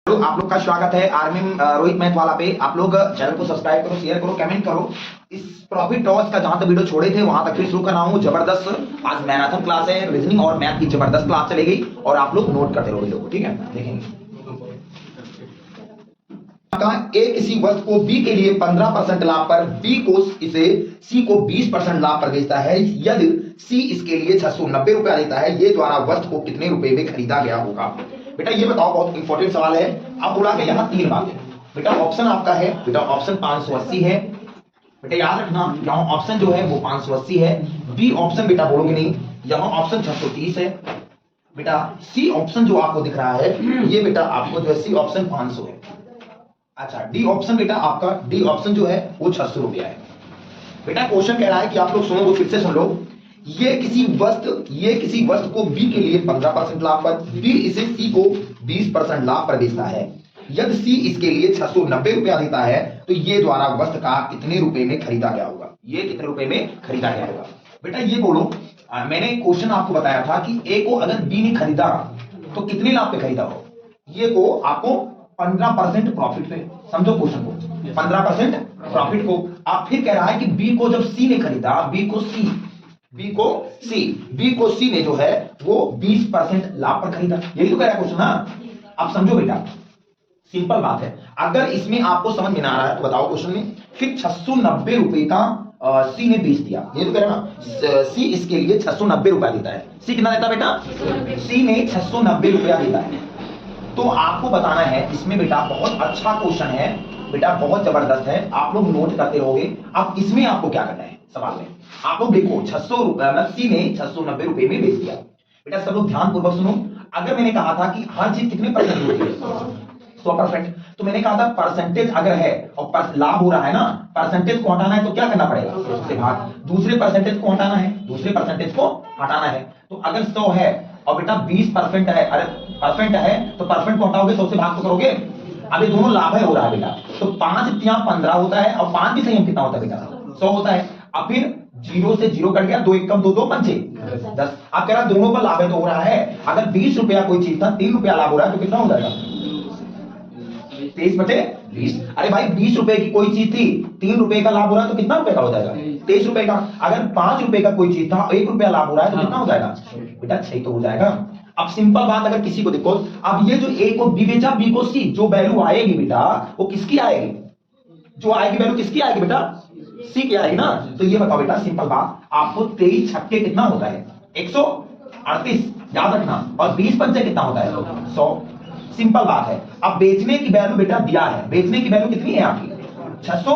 तो आप लोग का स्वागत है आर्मी रोहित मैथ वाला पे। आप लोग चैनल को सब्सक्राइब करो, शेयर करो, कमेंट करो। इस प्रॉफिट लॉस का जहां तक वीडियो छोड़े थे वहां तक फिर शुरू कर रहा हूं। जबरदस्त आज मैराथन क्लास है, रीजनिंग और मैथ की जबरदस्त क्लास चलेगी और आप लोग नोट करते रहो वीडियो को, ठीक है। देखेंगे ए किसी वस्तु को बी के लिए 15% लाभ पर बी को इसे सी को 20% लाभ पर बेचता है। यदि सी इसके लिए 690 रुपया देता है, ये द्वारा वस्तु को कितने रुपए में खरीदा गया होगा? बेटा ये बताओ, बहुत इंपॉर्टेंट सवाल है। अब बोला कि यहाँ तीन बात है बेटा। ऑप्शन आपका है बेटा, ऑप्शन 580 है बेटा, याद रखना। यहाँ ऑप्शन जो है वो 580 है। बी ऑप्शन बेटा बोलोगे नहीं, यहाँ ऑप्शन 630 है बेटा। सी ऑप्शन जो आपको दिख रहा है ये बेटा आपको जो है सी ऑप्शन 500 है। अच्छा, डी ऑप्शन बेटा आपका, डी ऑप्शन जो है वो 600 रुपया है बेटा। क्वेश्चन कह रहा है कि आप लोग सुनो, वो फिर से सुन लो। ये किसी वस्तु को बी के लिए 15% लाभ पर बी इसे सी को 20% लाभ पर बेचता है। यदि सी इसके लिए 690 रुपया देता है, तो ये द्वारा वस्तु का कितने रुपए में खरीदा गया होगा? ये कितने रुपए में खरीदा गया होगा बेटा? ये बोलो। मैंने क्वेश्चन आपको बताया था कि ए को अगर बी ने खरीदा तो कितने लाभ पे खरीदा हो? ये को आपको 15% प्रॉफिट पे, समझो क्वेश्चन को, 15% प्रॉफिट को। आप फिर कह रहा है कि बी को जब सी ने खरीदा, बी को सी ने जो है वो 20% लाभ पर खरीदा। यही तो कह रहा है क्वेश्चन ना। आप समझो बेटा, सिंपल बात है। अगर इसमें आपको समझ में ना आ रहा है तो बताओ क्वेश्चन में। फिर 690 रुपए का सी ने बेच दिया, ये तो कह रहा है ना। सी इसके लिए 690 रुपया देता है। सी कितना देता बेटा? सी ने 690 रुपया देता है। तो आपको बताना है इसमें बेटा, बहुत अच्छा क्वेश्चन है बेटा, बहुत जबरदस्त है। आप लोग नोट करते रहोगे। अब इसमें आपको क्या करना है सवाल में, आप लोग देखो 600 रुपया सी ने 690 रुपए में बेच दिया बेटा। सब लोग ध्यान पूर्वक सुनो। अगर मैंने कहा था कि हर चीज कितने परसेंट होती है? 100%। तो मैंने कहा था परसेंटेज अगर है और लाभ हो रहा है ना, परसेंटेज को हटाना है तो क्या करना पड़ेगा? उससे भाग। दूसरे परसेंटेज को हटाना है, दूसरे परसेंटेज को हटाना है। तो अगर 100 है और बेटा 20% है, अरे परसेंट है तो परसेंट को हटाओगे, 100 से भाग तो करोगे। अब ये दोनों लाभ है हो रहा है बेटा। तो 5 तियां 15 होता है और 5 भी संयम कितना होता है बेटा? 100 होता है। अब फिर 0 से 0 कट गया, 2 एकम 2 2 पंचे 10। आप कह रहा दोनों पर लाभ है तो हो रहा है। अगर 20 रुपया कोई चीज था, 3 रुपया लाभ हो रहा है तो कितना हो जाएगा? 23/20। अरे भाई 20 रुपए की कोई चीज थी, 3 रुपए का लाभ हो रहा है तो कितना रुपए का हो जाएगा? 23 रुपए का। अगर 5 रुपए का कोई चीज था, 1 रुपया लाभ हो रहा है तो कितना हो जाएगा बेटा? 6 तो हो जाएगा। अब सिंपल बात, अगर किसी को देखो, अब ये जो ए को बी बेचा, बी को सी, जो वैल्यू आएगी बेटा वो किसकी आएगी? जो आएगी वैल्यू किसकी आएगी बेटा? सी की आएगी ना। तो ये बताओ बेटा, सिंपल बात, आपको 23 छक्के कितना होता है? 138 याद रखना। और 20 पंचे कितना होता है? 100। सिंपल बात है। अब बेचने की वैल्यू बेटा दिया है, बेचने की वैल्यू कितनी है आपकी? 600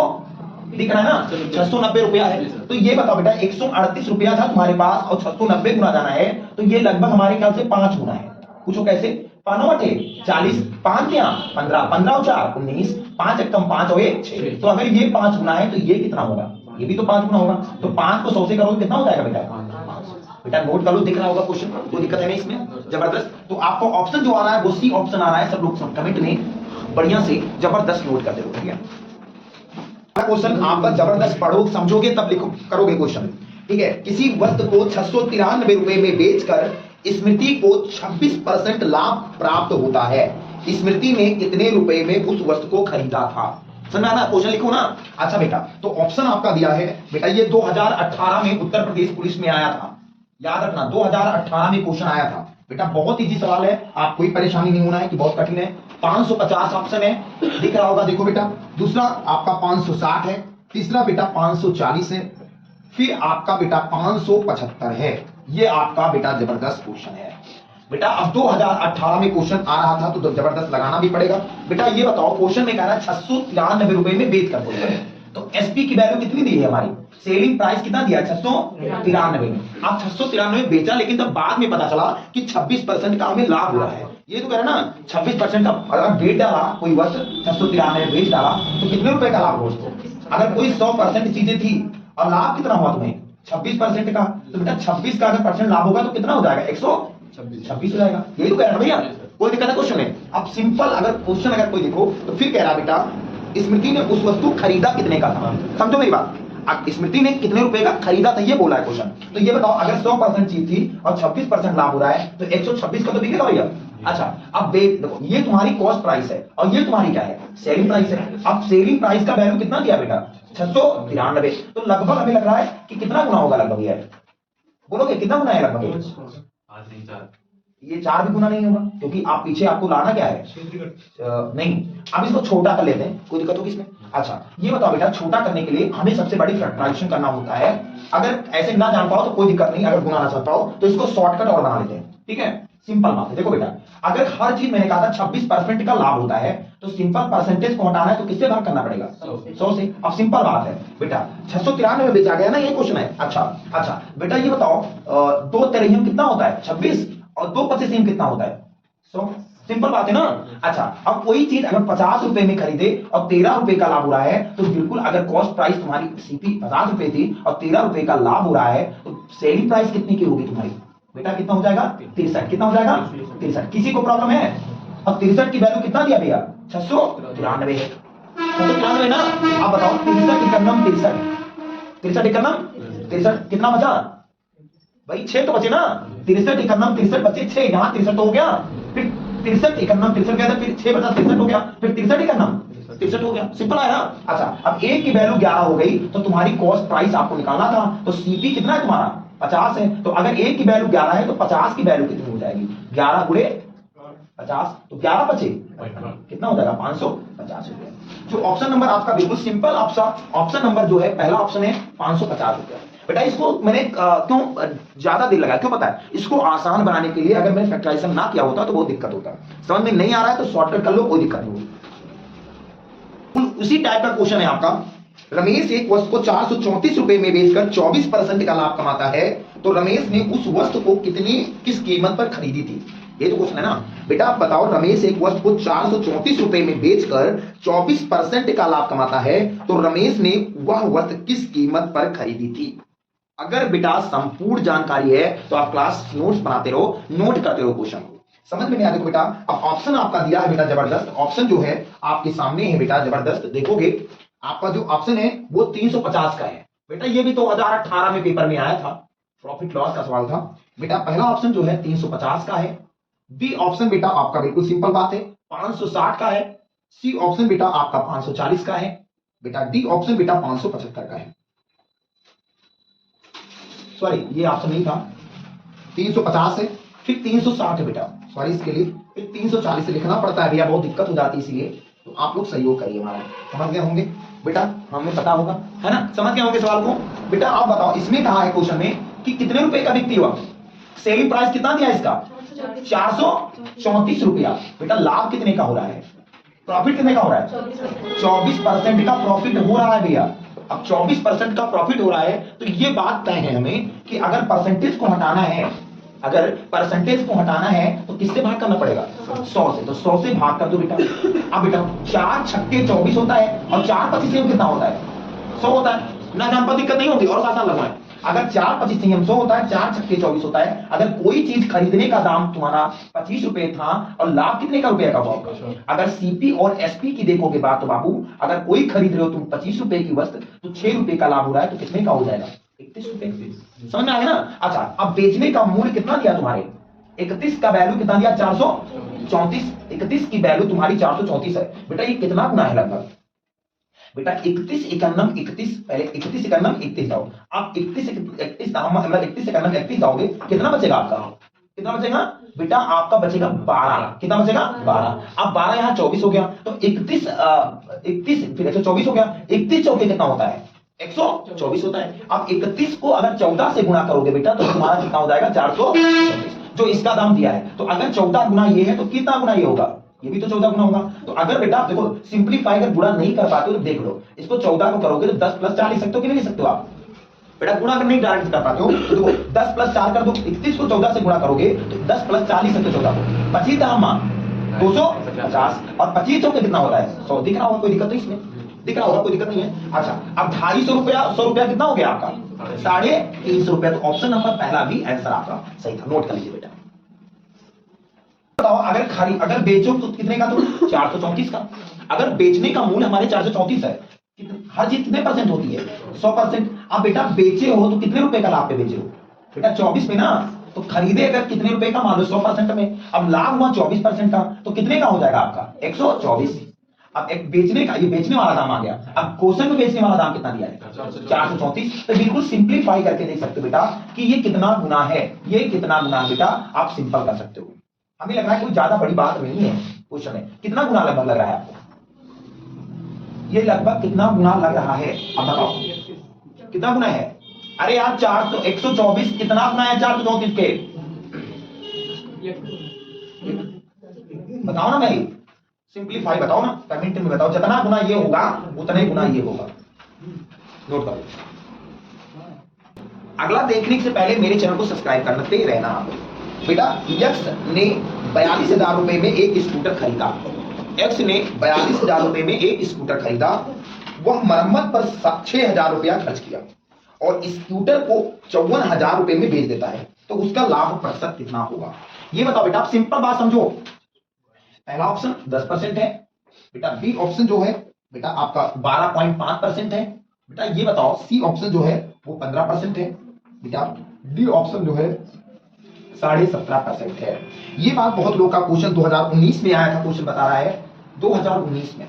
दिख रहा है ना, 690 रुपया है। तो ये बताओ बेटा, 138 रुपया था तुम्हारे पास और 690 गुना जाना है, तो ये लगभग हमारे ख्याल से 5 गुना है। पूछो कैसे? 40, 5 क्या 15, 15 और 4 19, 5 एकम 5 और 1 6। तो अगर ये 5 गुना है तो ये कितना होगा? ये भी तो 5 गुना होगा। तो 5 को 100 से करोगे कितना हो जाएगा बेटा? बेटा नोट कर लो, दिख रहा होगा क्वेश्चन, कोई दिक्कत है नहीं इसमें। जबरदस्त। तो आपको ऑप्शन जो आ रहा है वो सी ऑप्शन आ रहा है। सब लोग कमेंट में बढ़िया से जबरदस्त नोट करते रहो, ठीक है। क्वेश्चन आपका जबरदस्त पढ़ो, समझोगे तब लिखो, करोगे क्वेश्चन, ठीक है। किसी वस्तु को 693 रुपए में बेचकर स्मृति को 26% लाभ प्राप्त होता है। स्मृति ने कितने रुपए में उस वस्तु को खरीदा था? समझ में आना? क्वेश्चन लिखो ना। अच्छा बेटा, तो ऑप्शन आपका दिया है बेटा, ये 2018 में उत्तर प्रदेश पुलिस में आया था। याद रखना, 2018 में क्वेश्चन आया था बेटा। बहुत इजी सवाल है, आप कोई परेशानी नहीं होना है कि बहुत कठिन है। 550 ऑप्शन है, दिख रहा होगा, देखो बेटा। दूसरा आपका 560 है, तीसरा बेटा 540 है, फिर आपका बेटा 575 है। ये आपका बेटा जबरदस्त क्वेश्चन है बेटा। अब 2018 में क्वेश्चन आ रहा था तो जबरदस्त लगाना भी पड़ेगा बेटा। ये बताओ, क्वेश्चन में कह रहा है 693 रुपए में बेच कर बोल रहे हैं, तो एसपी की वैल्यू कितनी दी है हमारी? सेलिंग प्राइस कितना दिया? 693 में। आप 693 बेचा, लेकिन तब बाद में पता चला कि 26% का हमें लाभ हुआ है। ये तो कह रहे ना, 26% का अगर बेच डाला कोई वस्तु, 693 बेच डाला तो कितने रुपए का लाभ हो उसको? अगर कोई 100% चीजें थी और लाभ कितना हुआ तुम्हें? 26% का। तो बेटा 26 का अगर परसेंट लाभ होगा तो कितना हो जाएगा? 126 हो जाएगा। यही तो कह रहा है भैया, कोई दिक्कत है क्वेश्चन में? अब सिंपल अगर क्वेश्चन अगर कोई देखो तो फिर कह रहा बेटा, स्मृति ने उस वस्तु खरीदा कितने का था? समझो मेरी बात, स्मृति ने कितने रुपए का खरीदा था, ये बोला है क्वेश्चन। तो ये बताओ, अगर 100% चीज थी और 26% लाभ हो रहा है तो 126 का तो बिकेगा भैया। अच्छा, अब देखो ये तुम्हारी कॉस्ट प्राइस है और ये तुम्हारी क्या है, सेलिंग प्राइस है। अब सेलिंग प्राइस का वैल्यू कितना दिया बेटा, 693। तो लगभग हमें लग रहा है कि कितना गुना होगा लगभग, ये बोलोगे कितना गुना है लगभग, ये 4 भी गुना नहीं होगा, क्योंकि आप पीछे आपको लाना क्या है, नहीं। अब इसको छोटा कर लेते हैं, कोई दिक्कत होगी इसमें। अच्छा ये बताओ बेटा, छोटा करने के लिए हमें सबसे बड़ी फैक्टराइजेशन करना होता है। अगर ऐसे ना जान पाओ तो कोई दिक्कत नहीं, अगर गुना ना समझ पाओ तो इसको शॉर्टकट और बना लेते हैं, ठीक है। सिंपल बात है, देखो बेटा, अगर हर चीज मैंने कहा था 26% का लाभ होता है तो सिंपल परसेंटेज को हटाना है तो किससे भाग करना पड़ेगा, 100 से। अब सिंपल बात है बेटा, 693 में बेचा गया ना, ये क्वेश्चन है। अच्छा बेटा ये बताओ, 2 तिरहिम कितना होता है, 26, और 2 पच्चीसिम कितना होता है, 100। सिंपल बात है ना। अच्छा अब कोई चीज अगर 50 रुपए में खरीदे और 13 रुपए का लाभ हो रहा है, तो बिल्कुल अगर कॉस्ट प्राइस तुम्हारी सीपी 50 रुपए थी और 13 रुपए का लाभ हो रहा है, तो सेलिंग प्राइस कितनी की होगी तुम्हारी बेटा, कितना हो जाएगा, 63। कितना हो जाएगा, 63। किसी को प्रॉब्लम है? अब 63 की वैल्यू कितना दिया भैया, 693 है, 693 ना। अब बताओ 63 इकन्नम 63, 63 इकन्नम 63, कितना बचा भाई, 6 तो बचे ना। 63 इकन्नम 63 बचे 6, यहाँ 63 तो हो गया, फिर 63 इकन्नम 63 गया था, फिर 6 बचा 63 हो गया, फिर 63 इकन्नम 63 हो गया। सिंपल है ना। अच्छा अब एक की वैल्यू 11 हो गई तो तुम्हारी कॉस्ट प्राइस आपको निकालना था, तो सीपी कितना है तुम्हारा, 50 है। तो अगर एक की वैल्यू 11 है तो 50 की वैल्यू कितनी हो जाएगी, 11 गुणे 50, तो 11 बचे कितना हो जाएगा, 550 रुपया। जो ऑप्शन नंबर आपका बिल्कुल सिंपल ऑप्शन नंबर जो है, पहला ऑप्शन है 550 रुपया। बेटा इसको मैंने क्यों ज्यादा देर लगाया, क्यों पता है, इसको आसान बनाने के लिए। अगर मैंने फैक्टराइजेशन ना किया होता तो बहुत दिक्कत होता। समझ में नहीं आ रहा है तो शॉर्टकट कर लो, कोई दिक्कत नहीं होगी। उसी टाइप का क्वेश्चन है आपका, रमेश एक वस्तु को 434 रुपए में बेचकर 24% का लाभ कमाता है, तो रमेश ने उस वस्तु को किस कीमत पर खरीदी थी, ये तो क्वेश्चन है ना। बेटा आप बताओ, रमेश एक वस्तु को 434 रुपए में बेचकर 24% का लाभ कमाता है, तो रमेश ने वह वस्तु किस कीमत पर खरीदी थी। अगर बेटा संपूर्ण जानकारी है तो आप क्लास नोट्स बनाते रहो, नोट करते रहो क्वेश्चन को, समझ में नहीं आया। देखो बेटा, अब ऑप्शन आपका दिया है बेटा जबरदस्त, ऑप्शन जो है आपके सामने है बेटा जबरदस्त। देखोगे आपका जो ऑप्शन है वो 350 का है बेटा, ये भी 2018 में पेपर में आया था, प्रॉफिट लॉस का सवाल था बेटा। पहला ऑप्शन जो है 350 का है। बी ऑप्शन बेटा आपका बिल्कुल सिंपल बात है 560 का है। सी ऑप्शन बेटा आपका 540 का है बेटा। डी ऑप्शन बेटा 575 का है। सॉरी ये ऑप्शन नहीं था, 350 है, फिर 360 है बेटा, सॉरी इसके लिए फिर 340 से लिखना पड़ता है भैया, बहुत दिक्कत हो जाती है, इसलिए तो आप लोग सहयोग करिए हमारा। समझ गए होंगे बेटा, हमें पता होगा है ना, समझ गए होंगे सवाल को। बेटा आप बताओ, इसमें कहा है क्वेश्चन में कि कितने रुपए का बिकती हुआ, सेलिंग प्राइस कितना दिया इसका, 434 रुपया। बेटा लाभ कितने का हो रहा है, प्रॉफिट कितने का हो रहा है, 24% का प्रॉफिट हो रहा है भैया। अब 24% का प्रॉफिट हो रहा है तो ये बात तय है हमें कि अगर परसेंटेज को हटाना है, अगर परसेंटेज को हटाना है तो किससे भाग करना पड़ेगा, 100 से। तो 100 से भाग कर दो बेटा। अब बेटा 4 छक्के 24 होता है और 4 पच्चीस कितना होता है, 100 होता है ना, जान पर दिक्कत नहीं होती और आसान लगवाएं। अगर 4 25 100 होता है, 4 छक्के 24 होता है। अगर कोई चीज खरीदने का दाम तुम्हारा 25 रुपए था और लाभ कितने का रुपए का हुआ, अगर सीपी और एसपी की देखोगे बात तो बाबू, अगर कोई खरीद रहे हो तुम 25 रुपए की वस्तु तो 6 रुपए का लाभ हो रहा है, तो कितने का हो जाएगा, 31 रुपए। समझ में आ गया ना। अच्छा अब बेचने का मूल्य कितना दिया तुम्हारे, 31 का वैल्यू कितना दिया, 434। 31 की वैल्यू तुम्हारी 434 है बेटा। ये कितना गुना है लगभग बेटा, 31 इकन्नम 31, पहले 31 इकन्नम 31 जाओ, आप 31 मतलब 31 इकन्नम 31 जाओगे, कितना बचेगा आपका, कितना बचेगा बेटा, आपका बचेगा 12। कितना बचेगा, 12। अब 12 यहाँ 24 हो गया, तो 31 फिर 124 हो गया। 31 चौके कितना होता है, 124 होता है। अब 31 को अगर 14 से गुणा करोगे बेटा तो तुम्हारा कितना हो जाएगा, 424, जो इसका दाम दिया है। तो अगर 14 गुना ये है तो कितना गुना ये होगा, ये भी तो 14 गुना होगा। तो अगर बेटा देखो सिंप्लीफाई अगर गुणा नहीं कर पाते हो तो देख लो, इसको 14 को करोगे तो 10 + 4 लिख सकते हो कि नहीं लिख सकते हो आप बेटा, गुणा अगर नहीं डायरेक्ट कर पाते हो तो देखो 10 + 4 कर दो, 31 को 14 से गुणा करोगे तो 10 + 4 लिख सकते हो 14 को, 25 दामा 250 और 25 चौके कितना होता है, 100। दिख रहा होगा, कोई दिक्कत नहीं इसमें, दिख रहा होगा, कोई दिक्कत नहीं है। अच्छा अब 250 रुपया, 100 रुपया कितना हो गया आपका, 350 रुपया। तो ऑप्शन नंबर पहला भी आंसर आपका सही था, नोट कर लीजिए बेटा। बताओ अगर बेचो तो कितने का, तो 434 का। अगर बेचने का मूल्य हमारे 434 है, हर चीज कितने % होती है, 100%। अब बेटा बेचे हो तो कितने रुपए का लाभ पे बेचे हो बेटा, 24 पे ना। तो खरीदे अगर कितने रुपए का, मान लो 100% में, अब लाभ हुआ 24% का, तो कितने का हो जाएगा आपका 124। अब एक बेचने का, ये बेचने वाला दाम आ गया। अब क्वेश्चन में बेचने वाला दाम कितना दिया है 434। तो बिल्कुल सिंप्लीफाई करके देख सकते हो बेटा कि ये कितना गुना है, ये कितना गुना है बेटा, आप सिंपल कर सकते हो। हमें लग रहा है कोई ज्यादा बड़ी बात नहीं है क्वेश्चन में। कितना गुना लगभग लग रहा है आपको, ये लगभग कितना गुना लग रहा है, अब बताओ कितना गुना है। अरे यार 124 कितना गुना है 434 के, बताओ ना भाई, सिंप्लीफाई बताओ ना, कमेंट में बताओ। जितना गुना ये होगा उतना ही गुना ये होगा, नोट करो। अगला देखने से पहले मेरे चैनल को सब्सक्राइब करते रहना आप। बेटा यक्स ने 42,000 रुपए में एक स्कूटर खरीदा। एक्स ने 42,000 रुपए में एक स्कूटर खरीदा। वह मरम्मत पर 6,000 रुपया खर्च किया और स्कूटर को 54,000 रुपए में बेच देता है, तो उसका लाभ प्रतिशत कितना होगा, ये बताओ बेटा। आप सिंपल बात समझो। पहला ऑप्शन 10% है बेटा, बी ऑप्शन जो है बेटा आपका 12.5% है बेटा। ये बताओ सी ऑप्शन जो है वो 15% है बेटा। डी ऑप्शन जो है 17.5% है। ये बात बहुत लोग का क्वेश्चन 2019 में आया था, क्वेश्चन बता रहा है 2019 में,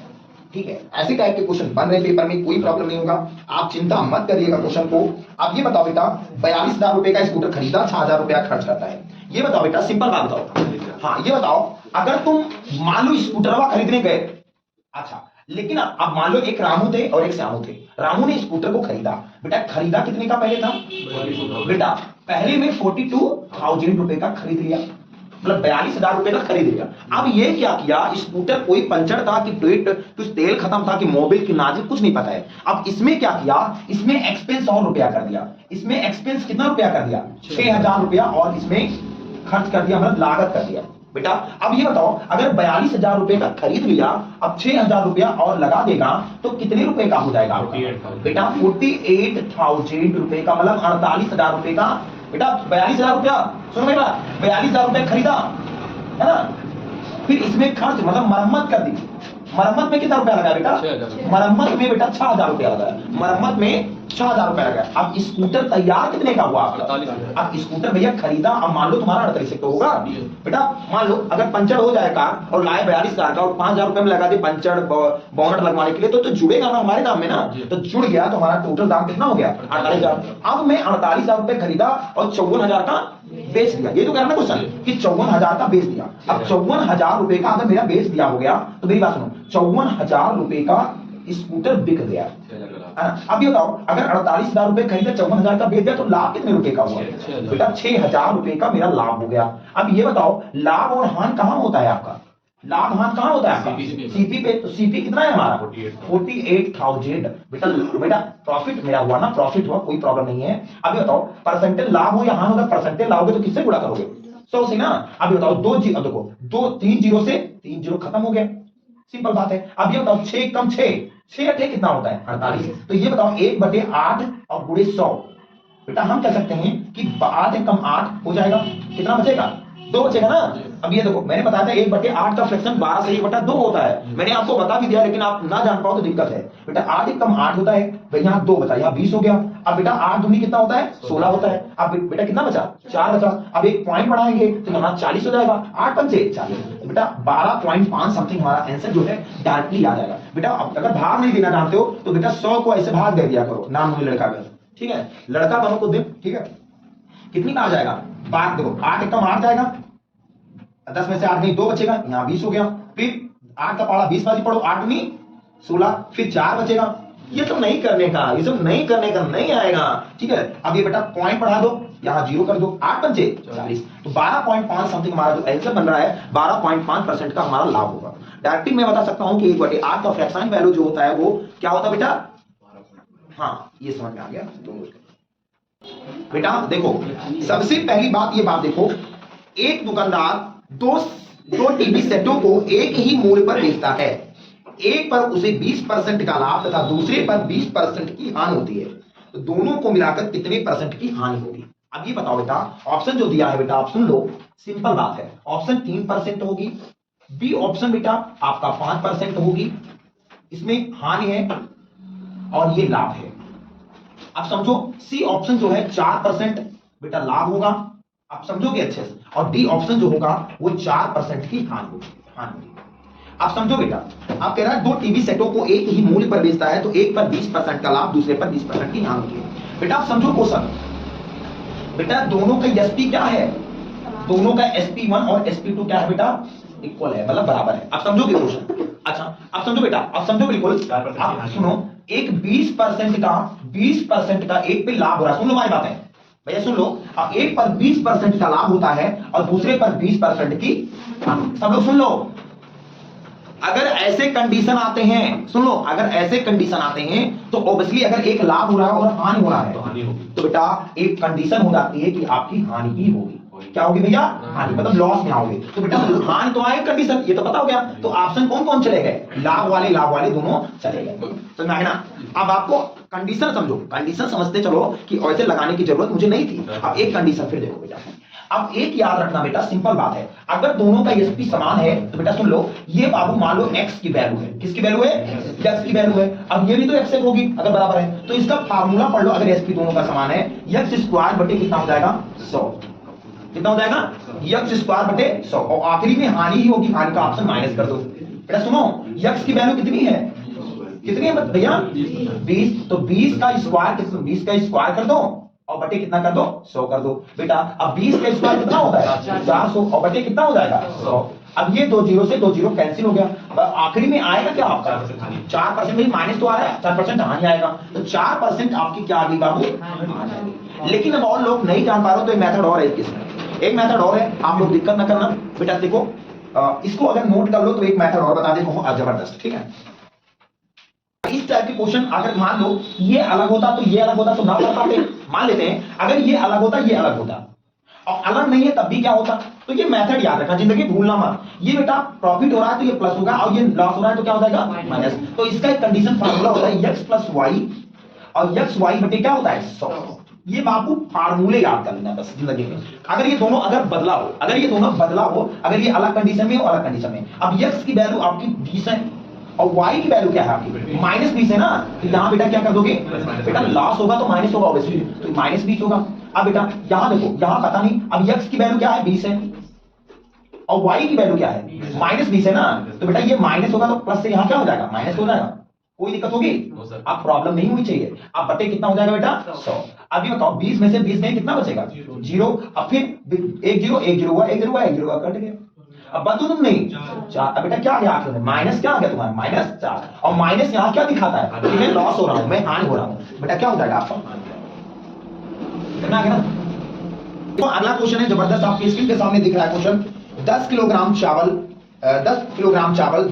ठीक है। ऐसे टाइप के क्वेश्चन बन रहे पेपर में, कोई प्रॉब्लम नहीं होगा, आप चिंता मत करिएगा क्वेश्चन को। अब ये बताओ बेटा 42,000 रुपए का स्कूटर खरीदा, 6,000 रुपया खर्च करता है। ये बताओ बेटा, सिंपल बात बताओ। हाँ ये बताओ, अगर तुम मान लो स्कूटरवा खरीदने गए, अच्छा, लेकिन अब मान लो एक रामू थे और एक श्यामू थे। रामू ने स्कूटर को खरीदा, बेटा खरीदा कितने का पहले था बेटा, पहले में 42,000 रुपए का खरीद लिया, मतलब 42,000 रुपए का खरीद लिया। अब ये क्या किया, स्कूटर कोई पंचर था कि पेट कुछ तेल खत्म था कि मोबिल की नाजिक, कुछ नहीं पता है। अब इसमें क्या किया, इसमें एक्सपेंस और रुपया कर दिया। इसमें एक्सपेंस कितना रुपया कर दिया 6,000 रुपया, और इसमें खर्च कर दिया, मतलब लागत कर दिया बेटा। अब ये बताओ, अगर 42,000 रुपए का खरीद लिया, अब 6,000 रुपया और लगा देगा, तो कितने रुपए का हो जाएगा बेटा 48,000 रुपए का, मतलब 48,000 रुपए का बेटा। 42,000 रुपया, सुनो बेटा 42,000 रुपया खरीदा है ना, फिर इसमें खर्च मतलब मरम्मत कर दी। मरम्मत में कितना रुपया लगा बेटा, मरम्मत में बेटा 6,000 रुपया लगा, मरम्मत में 6,000 रुपया लगा। अब स्कूटर तैयार कितने का हुआ आपका, अब स्कूटर भैया खरीदा, अब मान लो तुम्हारा 48 तो होगा बेटा। मान लो अगर पंचर हो जाए कार और लाए 42,000 का और 5,000 रुपए में लगा दे पंचर बोनट लगवाने के लिए, तो जुड़ेगा ना हमारे दाम में ना, तो जुड़ गया तो हमारा टोटल दाम कितना हो गया 48,000। अब मैं 48,000 रुपए खरीदा और 54,000 का बेच दिया। ये तो कह रहा ना क्वेश्चन कि 54,000 का बेच दिया। अब 54,000 रुपए का अगर मेरा बेच दिया हो गया, तो मेरी बात सुनो, 54,000 रुपए का स्कूटर बिक गया। अब ये बताओ, अगर 48,000 रुपए खरीदा, 54,000 का बेच दिया, तो लाभ कितने रुपए का हुआ बेटा 6,000 रुपए का मेरा लाभ हो गया। अब ये बताओ, लाभ और हानि कहां होता है आपका, लाभ हानि कहां होता है आपका सीपी पे। तो सीपी कितना है हमारा 48,000 बेटा। बेटा प्रॉफिट मेरा हुआ ना, प्रॉफिट हुआ, कोई प्रॉब्लम नहीं है। अब ये बताओ, परसेंटेज लाभ हो या हानि होगा, परसेंटेज लाओगे तो किससे गुणा करोगे 100 से ना। अब ये बताओ, देखो 3 जीरो से 3 जीरो खत्म हो गया, सिंपल बात है। अब ये बताओ 6 कम 6 अठे कितना होता है 48। तो ये बताओ 1/8 और गुणे 100 बेटा, हम कह सकते हैं कि 8 कम 8 हो जाएगा, कितना बचेगा 2 बचेगा ना। अब ये देखो, मैंने बताया था 1/8 का फ्रैक्शन 12 से 1/2 होता है, मैंने आपको बता भी दिया, लेकिन आप ना जान पाओ तो दिक्कत है बेटा। 8 कम 8 होता है भाई, यहाँ 2 बचा, यहाँ 20 हो गया। अब बेटा 8 दूनी कितना होता है 16 होता है। अब बेटा कितना बचा 4 बचा। अब एक पॉइंट बढ़ाएंगे तो यहाँ 40 हो जाएगा, 8 पंचे 40 बेटा 12.5 समथिंग हमारा आंसर जो है डायरेक्टली आ जाएगा बेटा। अब अगर भाग नहीं देना जानते हो तो बेटा 100 को ऐसे भाग दे दिया करो, नाम में लड़का का, ठीक है, लड़का दोनों को दे, ठीक है। कितनी का आ जाएगा, बात देखो 8 कम 8 जाएगा, 10 में से 8 नहीं 2 बचेगा, यहाँ 20 हो गया। फिर 8 का पढ़ा 20 बाजी पढ़ो, 8 दूनी 16, फिर 4 बचेगा। ये सब नहीं करने का, ये सब नहीं करने का, नहीं आएगा, ठीक है। अब ये बेटा पॉइंट बढ़ा दो, यहाँ 0 कर दो, 8 पंचे 40, तो 12.5 समथिंग हमारा जो आंसर बन रहा है 12.5% का हमारा लाभ होगा। डायरेक्टली मैं बता सकता हूं कि 1/8 का फ्रैक्शन वैल्यू जो होता है वो क्या होता है बेटा, हाँ ये समझ में आ गया दोनों बेटा। देखो सबसे पहली बात, ये बात देखो, एक दुकानदार दो टीवी सेटों को एक ही मूल्य पर बेचता है। एक पर उसे 20% का लाभ तथा दूसरे पर 20% की हानि होती है, तो दोनों को मिलाकर कितने परसेंट की हानि होगी। अब ये बताओ बेटा, ऑप्शन जो दिया है बेटा, ऑप्शन लो, सिंपल बात है। ऑप्शन 3% होगी, बी ऑप्शन बेटा आपका 5% होगी, इसमें हानि है और ये लाभ है। अब समझो सी ऑप्शन जो है 4% बेटा लाभ होगा आप समझोगे अच्छे से। और डी ऑप्शन जो होगा वो 4% की हानि होगी। आप समझो बेटा, आप कह रहा है दो टीवी सेटों को एक ही मूल्य पर बेचता है तो एक पर 20% का लाभ, दूसरे पर 20% की हानि है। बेटा आप समझो क्वेश्चन, बेटा दोनों का एसपी क्या है, दोनों का SP1 और SP2 क्या है बेटा, इक्वल है, मतलब बराबर है। आप समझोगे क्वेश्चन? अच्छा आप समझो बेटा, आप समझो बिल्कुल। आप सुनो, एक 20% का एक पे लाभ हो रहा है, सुन लो हमारी बातें भैया, सुन लो। अब एक पर 20% का लाभ होता है और दूसरे पर 20% की हानि। सब लोग सुन लो, अगर ऐसे कंडीशन आते हैं, सुन लो, अगर ऐसे कंडीशन आते हैं तो ऑब्वियसली अगर एक लाभ हो रहा है और हानि हो रहा है तो बेटा एक कंडीशन हो जाती है कि आपकी हानि ही होगी। क्या होगी भैया? हानि, मतलब लॉस में आओगे। तो बेटा हानि तो आए, कंडीशन ये तो पता हो गया। तो ऑप्शन कौन कौन चले गए? लाभ वाले दोनों चले गए। समझ में आया ना? अब आपको कंडीशन समझो, कंडीशन समझते चलो कि ऐसे लगाने की जरूरत मुझे नहीं थी। अब एक कंडीशन फिर देखो बेटा, अब एक याद रखना बेटा, सिंपल बात है, अगर दोनों का एसपी समान है तो बेटा सुन लो, ये बाबू मान लो x की वैल्यू है, किसकी वैल्यू है? x की वैल्यू है। अब ये भी तो x से होगी अगर बराबर है, तो इसका फार्मूला पढ़ लो। अगर एसपी दोनों का समान है, x स्क्वायर बटे कितना हो जाएगा? 100। कितना हो जाएगा? x स्क्वायर बटे 100। और आखिरी में हानि ही होगी, हानि का ऑप्शन माइनस कर दो। बेटा सुनो, x की वैल्यू कितनी है? कितनी है भैया? 20। तो 20 का स्क्वायर, 20 का स्क्वायर कर दो और बटे कितना कर दो? 100 कर दो। बेटा अब 20 का स्क्वायर कितना होता है? 400 और बटे कितना हो जाएगा? 100। अब ये दो जीरो से दो जीरो कैंसिल हो गया, आखिरी में आएगा क्या आपका? 4% में माइनस तो आ रहा है, 4% हानि आएगा। तो 4% आपकी क्या आ गई बाबू? लेकिन अब और लोग नहीं जान पा रहे तो एक मेथड और है, इसमें एक मेथड और है, आप लोग दिक्कत ना करना। बेटा देखो, इसको अगर नोट कर लो तो एक मेथड और बता देता हूं, जबरदस्त, ठीक है? इस टाइप के क्वेश्चन अगर मान लो ये अलग होता तो ये अलग होता तो ना कर पाते। मान लेते हैं अगर ये अलग होता, ये अलग होता, और अलग नहीं है तब भी क्या होता? तो ये मेथड याद रखना, जिंदगी भूलना मत। ये बेटा प्रॉफिट हो रहा है तो ये प्लस होगा, और ये लॉस हो रहा है तो क्या हो जाएगा? माइनस। तो इसका एक कंडीशन फार्मूला होता है x प्लस वाई, और x वाई बटे क्या होता है? 100। ये बापू फार्मूले याद कर लेना बस जिंदगी में। अगर ये दोनों अगर बदला हो, अगर ये दोनों बदला हो, अगर ये अलग कंडीशन में हो, अलग कंडीशन में, अब x की वैल्यू आपकी 20 है और y की वैल्यू क्या है आपकी? -20 है ना, तो यहाँ बेटा क्या कर दोगे? बेटा लॉस होगा तो माइनस होगा ऑब्वियसली, तो -20 होगा। अब बेटा यहाँ देखो, यहाँ पता नहीं, अब x की वैल्यू क्या है? 20 है और y की वैल्यू क्या है? -20 है ना, तो बेटा ये माइनस होगा तो प्लस से यहाँ क्या हो जाएगा? माइनस हो जाएगा। कोई दिक्कत होगी? अब प्रॉब्लम नहीं होनी चाहिए। अब बटे कितना हो जाएगा बेटा? 100। अब ये बताओ 20 में से 20 गए कितना बचेगा? 0। अब फिर 1 0 1 0 हुआ, 1 0 हुआ, 1 0 हुआ, कट गया। अब बदलो तुम नहीं 4। अब बेटा क्या आ गया आखिर में? माइनस क्या आ गया तुम्हारा? -4। और माइनस यहाँ क्या दिखाता है? कि मैं लॉस हो रहा हूं, मैं हानि हो रहा हूं। बेटा क्या हो जाएगा आपका? कितना आ गया ना? तो अगला क्वेश्चन है जबरदस्त, आपकी स्क्रीन के सामने दिख रहा है क्वेश्चन। 10 किलोग्राम चावल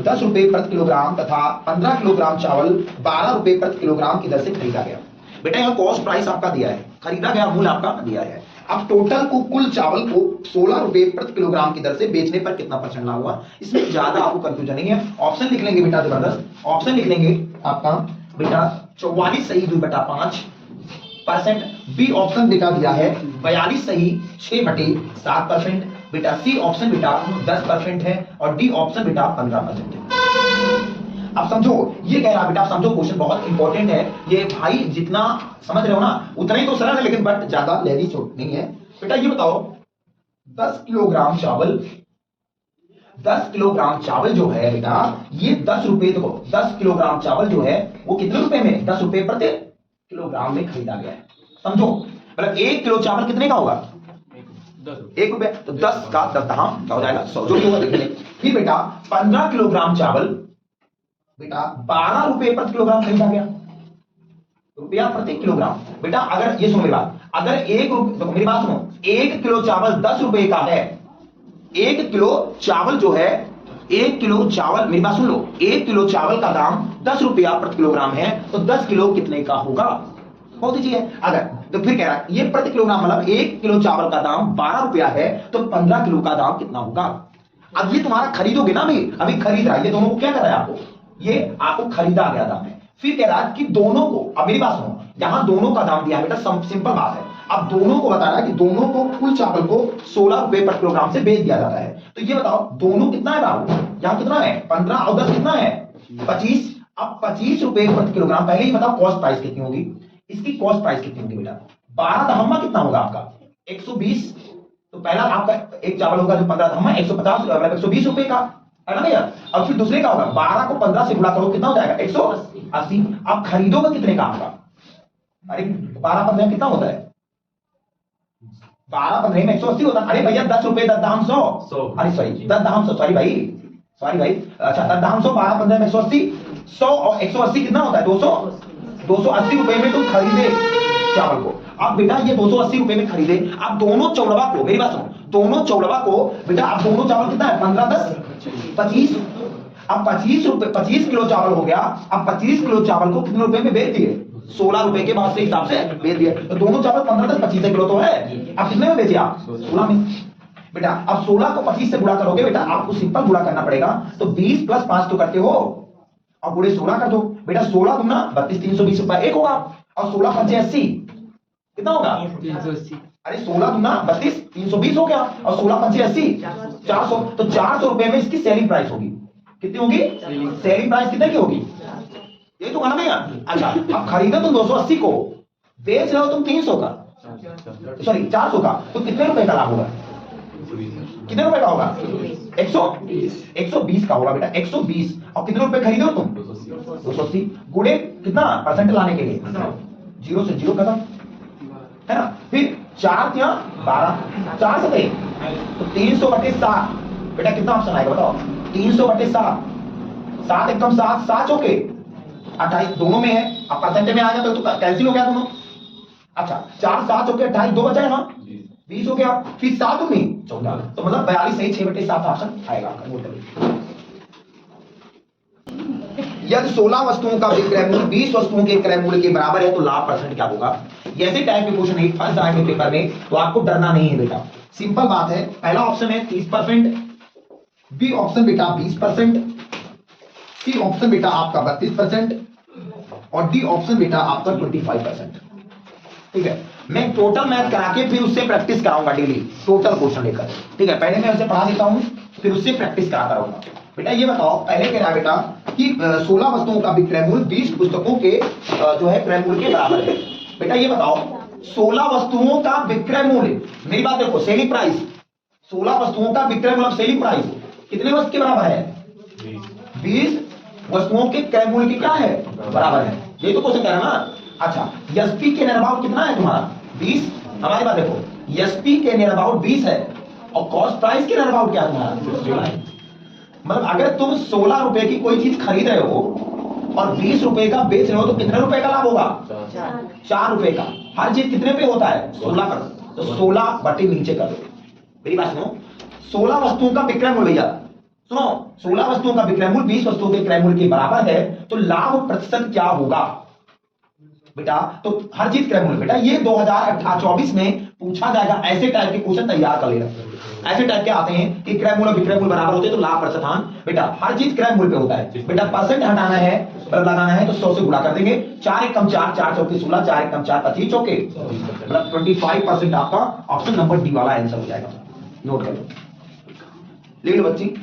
10 रुपए प्रति किलोग्राम तथा 15 किलोग्राम चावल 12 रुपए प्रति किलोग्राम की दर से खरीदा गया। बेटा यहाँ कॉस्ट प्राइस आपका दिया है, खरीदा गया मूल्य आपका दिया है। अब टोटल को, कुल चावल को 16 रुपए प्रति किलोग्राम की दर से बेचने पर कितना % लाभ हुआ? इसमें ज्यादा आपको कंफ्यूजन नहीं है। ऑप्शन लिख लेंगे बेटा, जबरदस्त ऑप्शन लिख लेंगे आपका बेटा 44 सही 2/5%। बी ऑप्शन बेटा दिया है 42 सही 6/7%। बेटा सी ऑप्शन बेटा 10% है और डी ऑप्शन बेटा 15% है। अब समझो, ये कह रहा बेटा, आप समझो क्वेश्चन बहुत इंपॉर्टेंट है ये भाई, जितना समझ रहे हो ना उतना ही तो सरल है, लेकिन बट ज्यादा लेनी छोट नहीं है। बेटा ये बताओ 10 किलोग्राम चावल जो है बेटा, ये 10 रुपए, देखो 10 किलोग्राम चावल जो है वो कितने रुपए में? 10 रुपए प्रति किलोग्राम में खरीदा गया है। समझो, मतलब 1 किलो चावल कितने का होगा? 1 रुपए। तो 10 का 10 क्या हो जाएगा? 100 जो भी होगा देख लेंगे। फिर बेटा 15 किलोग्राम चावल बेटा 12 रुपए प्रति किलोग्राम खरीदा गया, रुपया प्रति किलोग्राम। बेटा अगर ये सुनो मेरी बात, अगर 1 रुपए, तो मेरी बात सुनो, 1 किलो चावल 10 रुपए का है, 1 किलो चावल जो है, 1 किलो चावल, मेरी बात सुन लो, 1 किलो चावल का दाम 10 रुपया प्रति किलोग्राम है, तो 10 किलो कितने का होगा? बहुत दीजिए। अगर तो फिर कह रहा है ये प्रति किलोग्राम, मतलब 1 किलो चावल का दाम 12 रुपया है तो 15 किलो का दाम कितना होगा? अब ये तुम्हारा खरीदोगे ना, अभी खरीद रहा है, ये दोनों को क्या कर रहा है आपको? ये आपको खरीदा गया दाम है। फिर कह रहा है कि दोनों को, अब मेरी बात सुनो, यहां दोनों का दाम दिया है बेटा, सिंपल बात है। अब दोनों को बता रहा है कि दोनों को, कुल चावल को 16 रुपए प्रति किलोग्राम से बेच दिया जाता है। तो ये बताओ दोनों कितना है बाबू? यहां कितना है? 15 और 10 कितना है? 25। अब 25 रुपए प्रति किलोग्राम, पहले ही बताओ कॉस्ट प्राइस कितनी होगी? इसकी कॉस्ट प्राइस कितनी होगी बेटा? 12 दहम्मा कितना होगा आपका? 120 तो पहला आपका एक चावल होगा जो 15 था 150 मतलब 120 रुपए का है ना भैया। अब फिर दूसरे का होगा 12 को 15 से गुणा करो कितना हो जाएगा 180। आप खरीदोगे कितने का आपका? अरे 12-15 कितना होता है? 12-15 में 180 होता है। अरे भैया 10 रुपए 10 दाम 100 अरे सॉरी 10 दाम 100 सॉरी भाई अच्छा 10 दाम 100 12-15 में 180 100 और 180 कितना होता है 280 रुपए में तुम खरीदे चावल को। अब बेटा ये 280 रुपए में खरीदे, अब दोनों चौड़वा को मेरी बात सुनो, दोनों चौड़वा को बेटा अब दोनों चावल कितना है 15 10 25। अब 25 किलो चावल हो गया। अब 25 किलो चावल को कितने रुपए में बेच दिए 16 रुपए के बाद से हिसाब से बेच दिए। तो दोनों चावल 15 10 25 किलो तो है। अब कितने में बेचे आप 16 में। बेटा अब 16 को 25 से गुणा करोगे बेटा आपको सिंपल गुणा करना पड़ेगा। तो 20 + 5 तो करते हो और पूरे 16 कर दो बेटा 16 दूना 32 320 रुपए एक होगा और 16 5 80 कितना होगा 380। अरे 16 दूना 32 320 हो गया और 16 5 80 400। तो 400 रुपए में इसकी सेलिंग प्राइस होगी। कितनी होगी सेलिंग प्राइस कितने की होगी ये तो कहना भैया। अच्छा अब खरीदो तुम 280 को बेच रहे हो तुम 300 का सॉरी 400 का तो कितने रुपए का लाभ होगा? कितने रुपए का होगा 120 का होगा बेटा 120। और कितने रुपए खरीदो तुम 280 गुणे कितना परसेंट लाने के लिए 0 से 0 खत्म है ना। फिर 4 या 12 4 से तो 300/7 बेटा कितना ऑप्शन आएगा बताओ 300/7 7 एकदम 7 7 चौके 28 दोनों में है। अब परसेंट में आ गया तो कैंसिल हो गया दोनों। अच्छा 4 7 चौके 28 2 बचा है ना 20 हो गया। फिर 7 में 14 तो मतलब 42 सही 6/7 ऑप्शन आएगा। यदि 16 वस्तुओं का विक्रय मूल्य 20 वस्तुओं के क्रय मूल्य के बराबर है तो लाभ परसेंट क्या होगा? ऐसे टाइप के क्वेश्चन है फर्स्ट आएंगे पेपर में तो आपको डरना नहीं है बेटा। सिंपल बात है। पहला ऑप्शन है 30%, बी ऑप्शन बेटा 20%, सी ऑप्शन बेटा आपका 32% और डी ऑप्शन बेटा आपका 25%। ठीक है मैं टोटल मैथ करा के फिर उससे प्रैक्टिस कराऊंगा डेली टोटल क्वेश्चन लेकर। ठीक है पहले मैं उसे पढ़ा देता हूं फिर उससे प्रैक्टिस कराता रहूंगा। बेटा ये बताओ पहले कह रहा बेटा कि 16 वस्तुओं का विक्रय मूल्य 20 पुस्तकों के जो है क्रय मूल्य के बराबर है। बेटा ये बताओ 16 वस्तुओं का विक्रय मूल्य मेरी बात देखो सेलिंग प्राइस 16 वस्तुओं का विक्रय मूल्य सेलिंग प्राइस कितने वस्तु के बराबर है 20 वस्तुओं के क्रय मूल्य के क्या है बराबर है। ये तो क्वेश्चन कह रहा ना। अच्छा एसपी के नियर अबाउट कितना है तुम्हारा 20। हमारी बात देखो एसपी के नियर अबाउट 20 है और कॉस्ट प्राइस के नियर अबाउट क्या है तुम्हारा। मतलब अगर तुम 16 रुपए की कोई चीज खरीद रहे हो और 20 रुपए का बेच रहे हो तो कितने रुपए का लाभ होगा 4 रुपए का। हर चीज कितने पे होता है 16 का तो 16 बटे नीचे कर दो। मेरी बात सुनो 16 वस्तुओं का विक्रय मूल्य भैया सुनो 16 वस्तुओं का विक्रय मूल्य 20 वस्तुओं के क्रय मूल्य के बराबर है तो लाभ प्रतिशत क्या होगा बेटा। तो हर चीज क्रय मूल्य बेटा ये 2024 में पूछा जाएगा। ऐसे टाइप के क्वेश्चन तैयार कर लेना। ऐसे टाइप के आते हैं कि क्रय मूल्य विक्रय मूल्य बराबर होते हैं तो लाभ प्रतिशत बेटा हर चीज क्रय मूल्य पे होता है। बेटा परसेंट हटाना है लगाना है तो 100 से गुणा कर देंगे 4 1 कम 4 4 चौके 16 4 1 कम 4 25 चौके मतलब 25% आपका ऑप्शन नंबर डी वाला आंसर हो जाएगा। नोट कर लो ले लो बच्ची।